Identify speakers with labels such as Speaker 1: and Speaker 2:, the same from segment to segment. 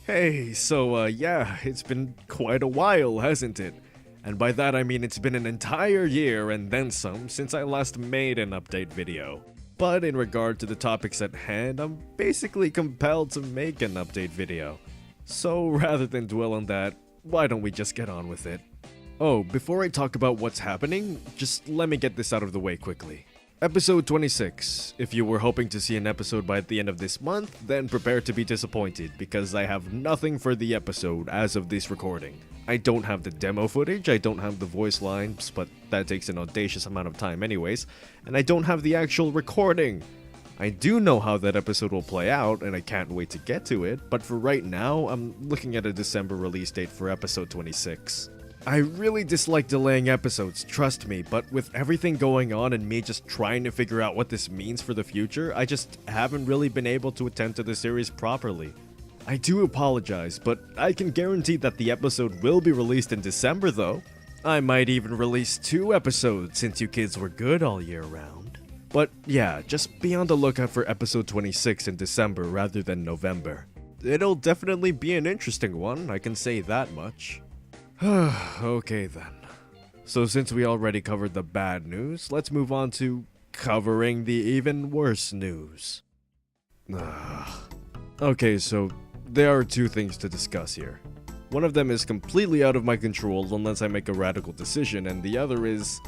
Speaker 1: Hey, yeah, it's been quite a while, hasn't it? And by that I mean it's been an entire year and then some since I last made an update video. But in regard to the topics at hand, I'm basically compelled to make an update video. So rather than dwell on that, why don't we just get on with it? Oh, before I talk about what's happening, just let me get this out of the way quickly. Episode 26. If you were hoping to see an episode by the end of this month, then prepare to be disappointed because I have nothing for the episode as of this recording. I don't have the demo footage, I don't have the voice lines, but that takes an audacious amount of time anyways, and I don't have the actual recording. I do know how that episode will play out, and I can't wait to get to it, but for right now, I'm looking at a December release date for episode 26. I really dislike delaying episodes, trust me, but with everything going on and me just trying to figure out what this means for the future, I just haven't really been able to attend to the series properly. I do apologize, but I can guarantee that the episode will be released in December though. I might even release 2 episodes since you kids were good all year round. But yeah, just be on the lookout for episode 26 in December rather than November. It'll definitely be an interesting one, I can say that much. Okay then. So since we already covered the bad news, let's move on to covering the even worse news. Okay, so there are 2 things to discuss here. One of them is completely out of my control unless I make a radical decision, and the other is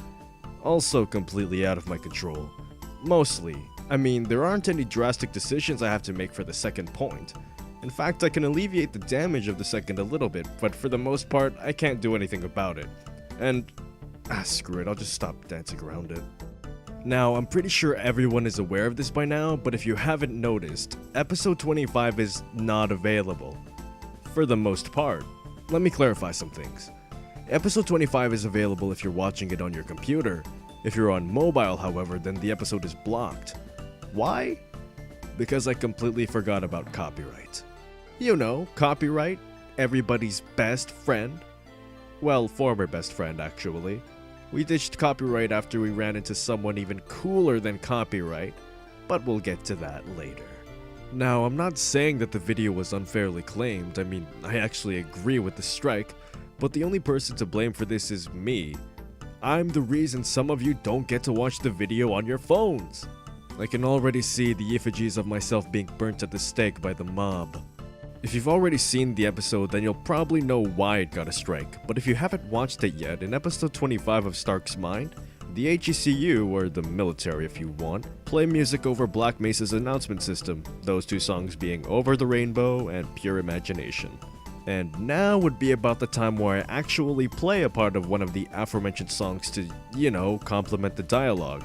Speaker 1: also completely out of my control. Mostly. I mean, there aren't any drastic decisions I have to make for the second point. In fact, I can alleviate the damage of the second a little bit, but for the most part, I can't do anything about it. And screw it, I'll just stop dancing around it. Now, I'm pretty sure everyone is aware of this by now, but if you haven't noticed, episode 25 is not available. For the most part. Let me clarify some things. Episode 25 is available if you're watching it on your computer. If you're on mobile, however, then the episode is blocked. Why? Because I completely forgot about copyright. You know, copyright, everybody's best friend. Well, former best friend, actually. We ditched copyright after we ran into someone even cooler than copyright, but we'll get to that later. Now, I'm not saying that the video was unfairly claimed, I mean, I actually agree with the strike, but the only person to blame for this is me. I'm the reason some of you don't get to watch the video on your phones. I can already see the effigies of myself being burnt at the stake by the mob. If you've already seen the episode, then you'll probably know why it got a strike, but if you haven't watched it yet, in episode 25 of Stark's Mind, the HECU, or the military if you want, play music over Black Mesa's announcement system, those 2 songs being Over the Rainbow and Pure Imagination. And now would be about the time where I actually play a part of one of the aforementioned songs to, you know, complement the dialogue.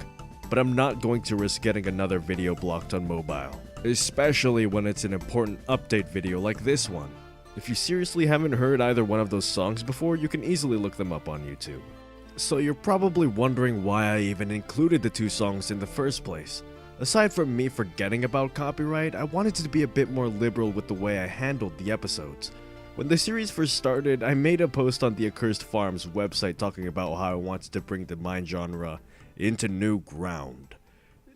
Speaker 1: But I'm not going to risk getting another video blocked on mobile, especially when it's an important update video like this one. If you seriously haven't heard either one of those songs before, you can easily look them up on YouTube. So you're probably wondering why I even included the 2 songs in the first place. Aside from me forgetting about copyright, I wanted to be a bit more liberal with the way I handled the episodes. When the series first started, I made a post on the Accursed Farms website talking about how I wanted to bring the mine genre into new ground.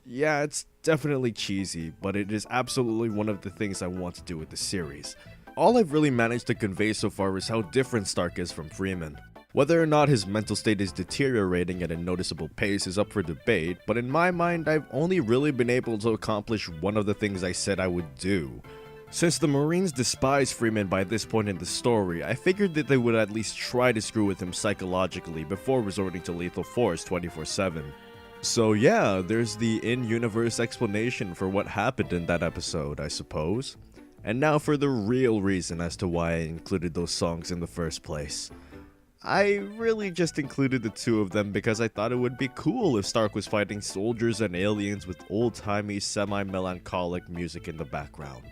Speaker 1: Yeah, it's definitely cheesy, but it is absolutely one of the things I want to do with the series. All I've really managed to convey so far is how different Stark is from Freeman. Whether or not his mental state is deteriorating at a noticeable pace is up for debate, but in my mind, I've only really been able to accomplish one of the things I said I would do. Since the Marines despise Freeman by this point in the story, I figured that they would at least try to screw with him psychologically before resorting to lethal force 24/7. So yeah, there's the in-universe explanation for what happened in that episode, I suppose. And now for the real reason as to why I included those songs in the first place. I really just included the 2 of them because I thought it would be cool if Stark was fighting soldiers and aliens with old-timey, semi-melancholic music in the background.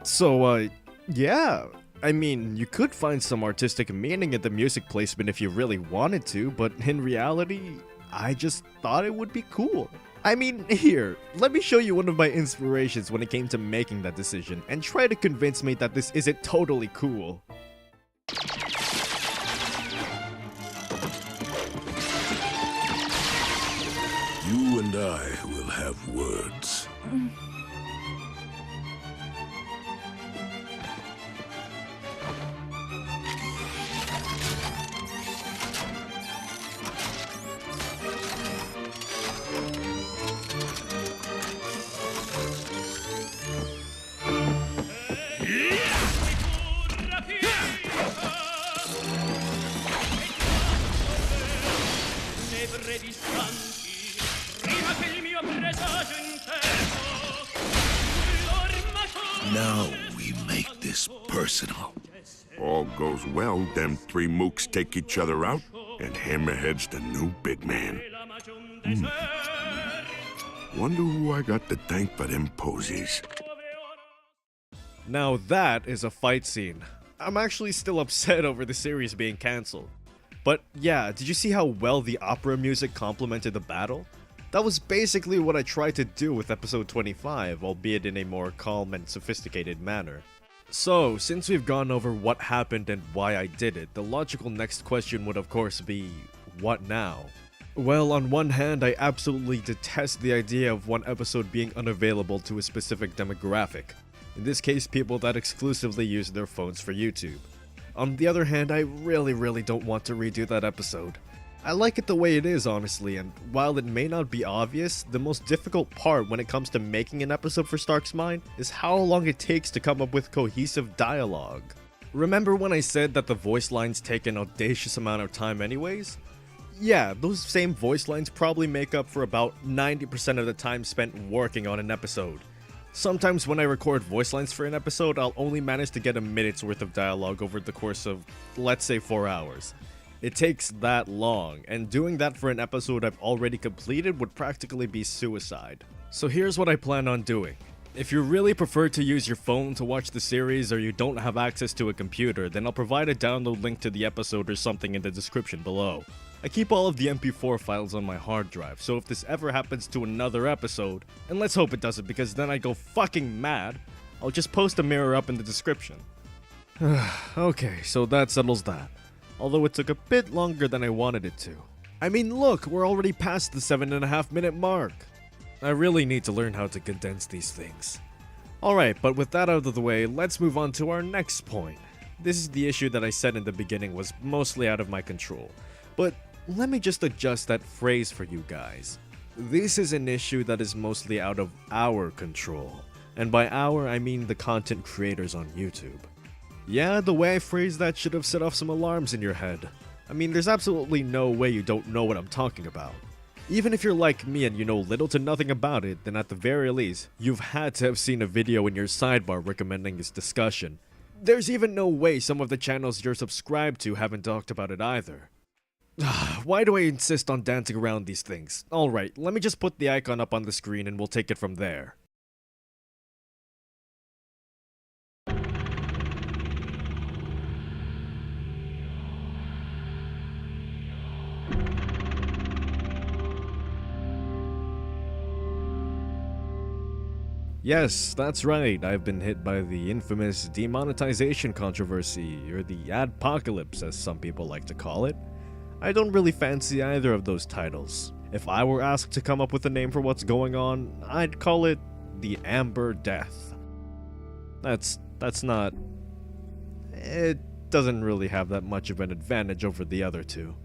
Speaker 1: So, yeah. I mean, you could find some artistic meaning in the music placement if you really wanted to, but in reality, I just thought it would be cool. I mean, here, let me show you one of my inspirations when it came to making that decision, and try to convince me that this isn't totally cool.
Speaker 2: You and I will have words. personal. All goes well, them three mooks take each other out, and Hammerhead's the new big man. Wonder who I got to thank for them posies.
Speaker 1: Now that is a fight scene. I'm actually still upset over the series being cancelled. But yeah, did you see how well the opera music complemented the battle? That was basically what I tried to do with episode 25, albeit in a more calm and sophisticated manner. So, since we've gone over what happened and why I did it, the logical next question would of course be, what now? Well, on one hand, I absolutely detest the idea of one episode being unavailable to a specific demographic. In this case, people that exclusively use their phones for YouTube. On the other hand, I really don't want to redo that episode. I like it the way it is, honestly, and while it may not be obvious, the most difficult part when it comes to making an episode for Stark's Mind is how long it takes to come up with cohesive dialogue. Remember when I said that the voice lines take an audacious amount of time anyways? Yeah, those same voice lines probably make up for about 90% of the time spent working on an episode. Sometimes when I record voice lines for an episode, I'll only manage to get a minute's worth of dialogue over the course of, let's say, 4 hours. It takes that long, and doing that for an episode I've already completed would practically be suicide. So here's what I plan on doing. If you really prefer to use your phone to watch the series or you don't have access to a computer, then I'll provide a download link to the episode or something in the description below. I keep all of the MP4 files on my hard drive, so if this ever happens to another episode, and let's hope it doesn't because then I go fucking mad, I'll just post a mirror up in the description. Okay, so that settles that. Although it took a bit longer than I wanted it to. I mean, look, we're already past the 7.5 minute mark. I really need to learn how to condense these things. Alright, but with that out of the way, let's move on to our next point. This is the issue that I said in the beginning was mostly out of my control. But let me just adjust that phrase for you guys. This is an issue that is mostly out of our control. And by our, I mean the content creators on YouTube. Yeah, the way I phrased that should have set off some alarms in your head. I mean, there's absolutely no way you don't know what I'm talking about. Even if you're like me and you know little to nothing about it, then at the very least, you've had to have seen a video in your sidebar recommending its discussion. There's even no way some of the channels you're subscribed to haven't talked about it either. Why do I insist on dancing around these things? Alright, let me just put the icon up on the screen and we'll take it from there. Yes, that's right, I've been hit by the infamous demonetization controversy, or the adpocalypse as some people like to call it. I don't really fancy either of those titles. If I were asked to come up with a name for what's going on, I'd call it the Amber Death. That's not... It doesn't really have that much of an advantage over the other two.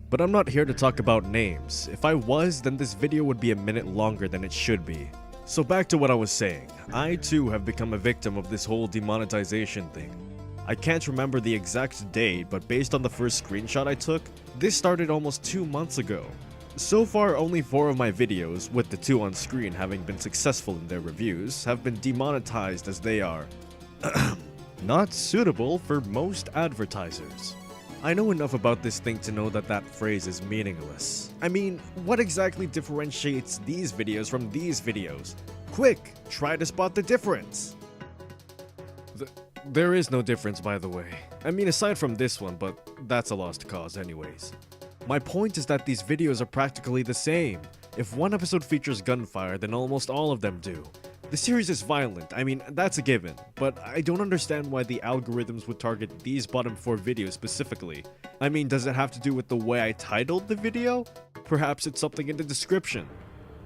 Speaker 1: But I'm not here to talk about names. If I was, then this video would be a minute longer than it should be. So back to what I was saying, I too have become a victim of this whole demonetization thing. I can't remember the exact date, but based on the first screenshot I took, this started almost 2 months ago. So far, only 4 of my videos, with the 2 on screen having been successful in their reviews, have been demonetized as they are not suitable for most advertisers. I know enough about this thing to know that that phrase is meaningless. I mean, what exactly differentiates these videos from these videos? Quick, try to spot the difference! There is no difference, by the way. I mean, aside from this one, but that's a lost cause anyways. My point is that these videos are practically the same. If one episode features gunfire, then almost all of them do. The series is violent, I mean, that's a given, but I don't understand why the algorithms would target these bottom 4 videos specifically. I mean, does it have to do with the way I titled the video? Perhaps it's something in the description.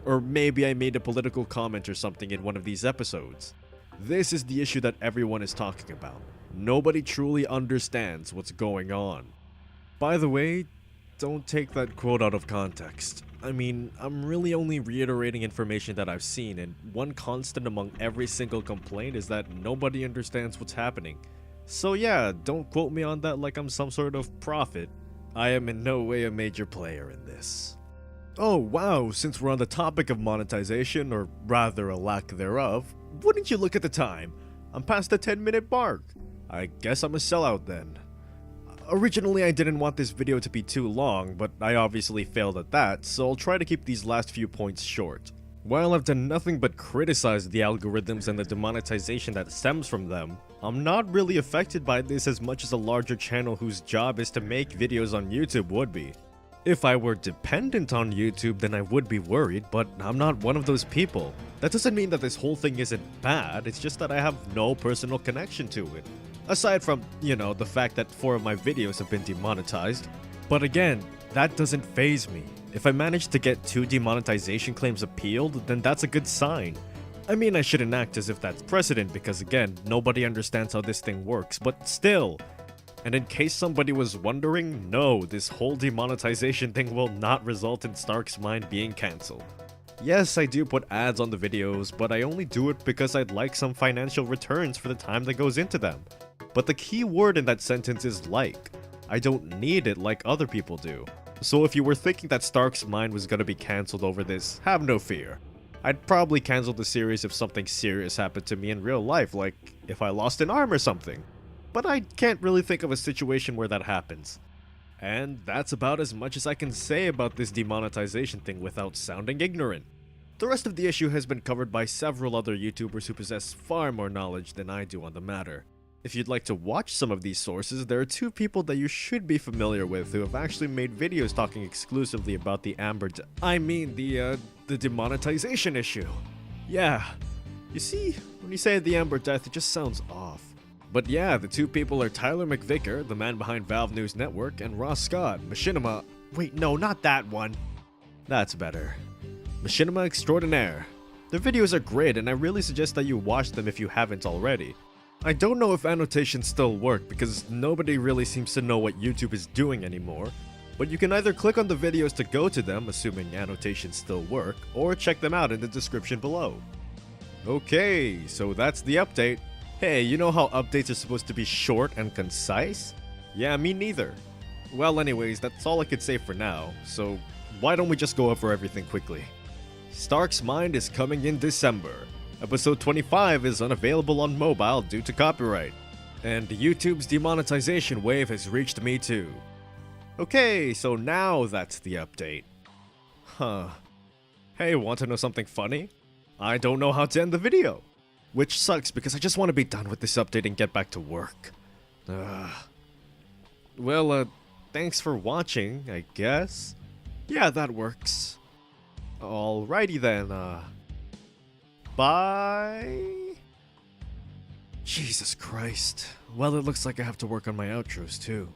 Speaker 1: Or maybe I made a political comment or something in one of these episodes. This is the issue that everyone is talking about. Nobody truly understands what's going on. By the way, don't take that quote out of context. I mean, I'm really only reiterating information that I've seen, and one constant among every single complaint is that nobody understands what's happening. So yeah, don't quote me on that like I'm some sort of prophet. I am in no way a major player in this. Oh wow, since we're on the topic of monetization, or rather a lack thereof, wouldn't you look at the time? I'm past the 10-minute mark. I guess I'm a sellout then. Originally I didn't want this video to be too long, but I obviously failed at that, so I'll try to keep these last few points short. While I've done nothing but criticize the algorithms and the demonetization that stems from them, I'm not really affected by this as much as a larger channel whose job is to make videos on YouTube would be. If I were dependent on YouTube, then I would be worried, but I'm not one of those people. That doesn't mean that this whole thing isn't bad, it's just that I have no personal connection to it. Aside from, the fact that 4 of my videos have been demonetized. But again, that doesn't faze me. If I manage to get 2 demonetization claims appealed, then that's a good sign. I mean, I shouldn't act as if that's precedent because again, nobody understands how this thing works, but still. And in case somebody was wondering, no, this whole demonetization thing will not result in Stark's Mind being cancelled. Yes, I do put ads on the videos, but I only do it because I'd like some financial returns for the time that goes into them. But the key word in that sentence is like. I don't need it like other people do. So if you were thinking that Stark's Mind was gonna be cancelled over this, have no fear. I'd probably cancel the series if something serious happened to me in real life, like if I lost an arm or something. But I can't really think of a situation where that happens. And that's about as much as I can say about this demonetization thing without sounding ignorant. The rest of the issue has been covered by several other YouTubers who possess far more knowledge than I do on the matter. If you'd like to watch some of these sources, there are 2 people that you should be familiar with who have actually made videos talking exclusively about the the demonetization issue. Yeah, you see, when you say the Amber Death, it just sounds off. But yeah, the 2 people are Tyler McVicker, the man behind Valve News Network, and Ross Scott, Machinima. Wait, no, not that one. That's better. Machinima Extraordinaire. Their videos are great, and I really suggest that you watch them if you haven't already. I don't know if annotations still work because nobody really seems to know what YouTube is doing anymore, but you can either click on the videos to go to them, assuming annotations still work, or check them out in the description below. Okay, so that's the update. Hey, you know how updates are supposed to be short and concise? Yeah, me neither. Well anyways, that's all I could say for now, so why don't we just go over everything quickly. Stark's Mind is coming in December. Episode 25 is unavailable on mobile due to copyright. And YouTube's demonetization wave has reached me too. Okay, so now that's the update. Huh. Hey, want to know something funny? I don't know how to end the video. Which sucks because I just want to be done with this update and get back to work. Well, thanks for watching, I guess. Yeah, that works. Alrighty then, bye? Jesus Christ. Well, it looks like I have to work on my outros too.